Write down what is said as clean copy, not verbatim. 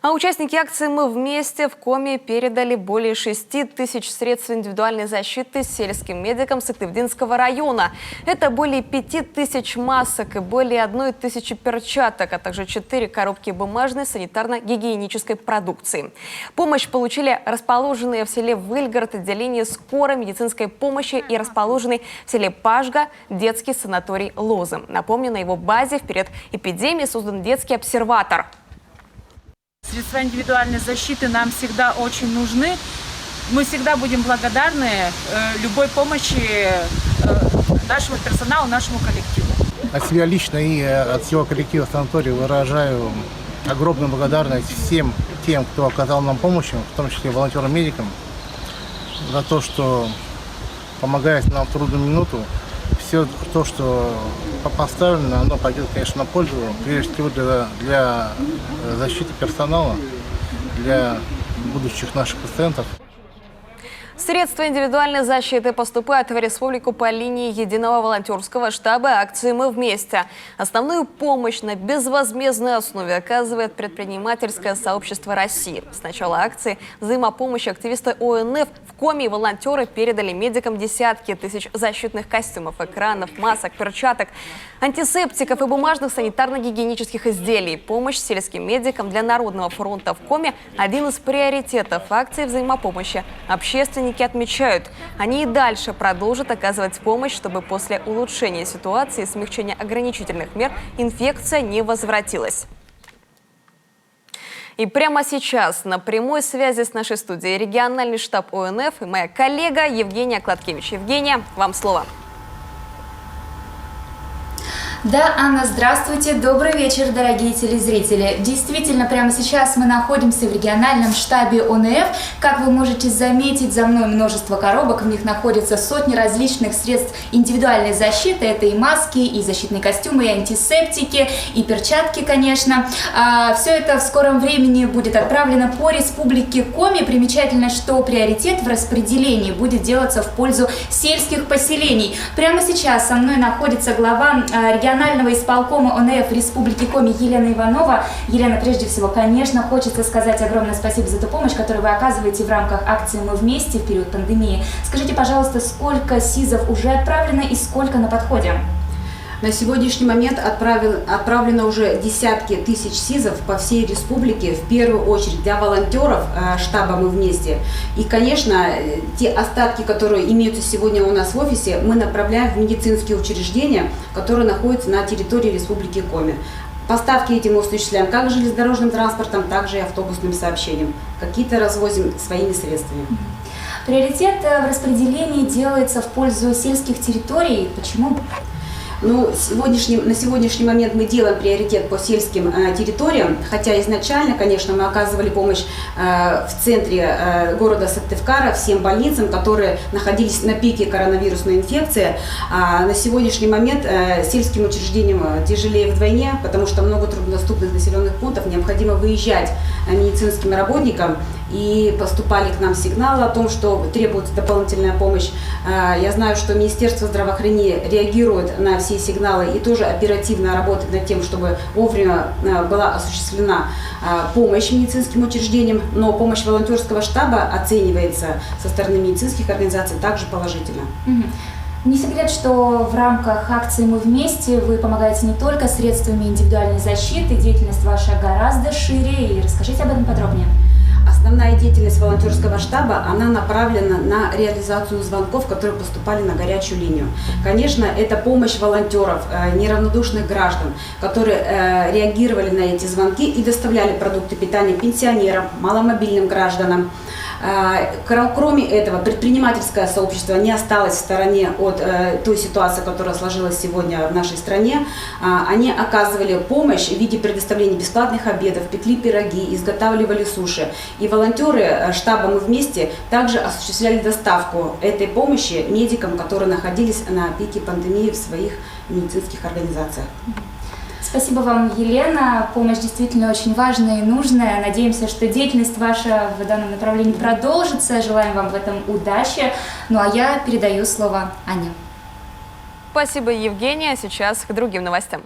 А участники акции «Мы вместе» в Коми передали более 6 тысяч средств индивидуальной защиты сельским медикам Сыктывдинского района. Это более 5 тысяч масок и более 1 тысячи перчаток, а также 4 коробки бумажной санитарно-гигиенической продукции. Помощь получили расположенные в селе Выльгород отделение скорой медицинской помощи и расположенный в селе Пашга детский санаторий «Лозы». Напомню, на его базе в период эпидемии создан детский обсерватор. Средства индивидуальной защиты нам всегда очень нужны. Мы всегда будем благодарны любой помощи нашего персонала, нашему коллективу. От себя лично и от всего коллектива санатория выражаю огромную благодарность всем тем, кто оказал нам помощь, в том числе волонтерам-медикам, за то, что помогает нам в трудную минуту. Все то, что поставлено, оно пойдет, конечно, на пользу, прежде всего для защиты персонала, для будущих наших пациентов. Средства индивидуальной защиты поступают в республику по линии единого волонтерского штаба акции «Мы вместе». Основную помощь на безвозмездной основе оказывает предпринимательское сообщество России. С начала акции взаимопомощи активисты ОНФ в Коми и волонтеры передали медикам десятки тысяч защитных костюмов, экранов, масок, перчаток, антисептиков и бумажных санитарно-гигиенических изделий. Помощь сельским медикам для Народного фронта в Коми – один из приоритетов акции взаимопомощи. Общественники отмечают, они и дальше продолжат оказывать помощь, чтобы после улучшения ситуации и смягчения ограничительных мер инфекция не возвратилась. И прямо сейчас на прямой связи с нашей студией региональный штаб ОНФ и моя коллега Евгения Кладкевич. Евгения, вам слово. Да, Анна, здравствуйте. Добрый вечер, дорогие телезрители. Действительно, прямо сейчас мы находимся в региональном штабе ОНФ. Как вы можете заметить, за мной множество коробок. В них находятся сотни различных средств индивидуальной защиты. Это и маски, и защитные костюмы, и антисептики, и перчатки, конечно. Все это в скором времени будет отправлено по республике Коми. Примечательно, что приоритет в распределении будет делаться в пользу сельских поселений. Прямо сейчас со мной находится глава регионального исполкома ОНФ Республики Коми Елена Иванова. Елена, прежде всего, конечно, хочется сказать огромное спасибо за ту помощь, которую вы оказываете в рамках акции «Мы вместе» в период пандемии. Скажите, пожалуйста, сколько СИЗов уже отправлено и сколько на подходе? На сегодняшний момент отправлено уже десятки тысяч СИЗов по всей республике, в первую очередь для волонтеров штаба «Мы вместе». И, конечно, те остатки, которые имеются сегодня у нас в офисе, мы направляем в медицинские учреждения, которые находятся на территории республики Коми. Поставки эти мы осуществляем как железнодорожным транспортом, так же и автобусным сообщением. Какие-то развозим своими средствами. Приоритет в распределении делается в пользу сельских территорий. Почему? Ну, на сегодняшний момент мы делаем приоритет по сельским территориям, хотя изначально, конечно, мы оказывали помощь в центре города Сыктывкара всем больницам, которые находились на пике коронавирусной инфекции. А на сегодняшний момент сельским учреждениям тяжелее вдвойне, потому что много труднодоступных населенных пунктов, необходимо выезжать медицинским работникам. И поступали к нам сигналы о том, что требуется дополнительная помощь. Я знаю, что Министерство здравоохранения реагирует на все сигналы и тоже оперативно работает над тем, чтобы вовремя была осуществлена помощь медицинским учреждениям, но помощь волонтерского штаба оценивается со стороны медицинских организаций также положительно. Не секрет, что в рамках акции «Мы вместе» вы помогаете не только средствами индивидуальной защиты, деятельность ваша гораздо шире. И расскажите об этом подробнее. Основная деятельность волонтерского штаба, она направлена на реализацию звонков, которые поступали на горячую линию. Конечно, это помощь волонтеров, неравнодушных граждан, которые реагировали на эти звонки и доставляли продукты питания пенсионерам, маломобильным гражданам. Кроме этого, предпринимательское сообщество не осталось в стороне от той ситуации, которая сложилась сегодня в нашей стране. Они оказывали помощь в виде предоставления бесплатных обедов, пекли пироги, изготавливали суши. И волонтеры штаба «Мы вместе» также осуществляли доставку этой помощи медикам, которые находились на пике пандемии в своих медицинских организациях. Спасибо вам, Елена. Помощь действительно очень важная и нужная. Надеемся, что деятельность ваша в данном направлении продолжится. Желаем вам в этом удачи. Ну а я передаю слово Ане. Спасибо, Евгения. Сейчас к другим новостям.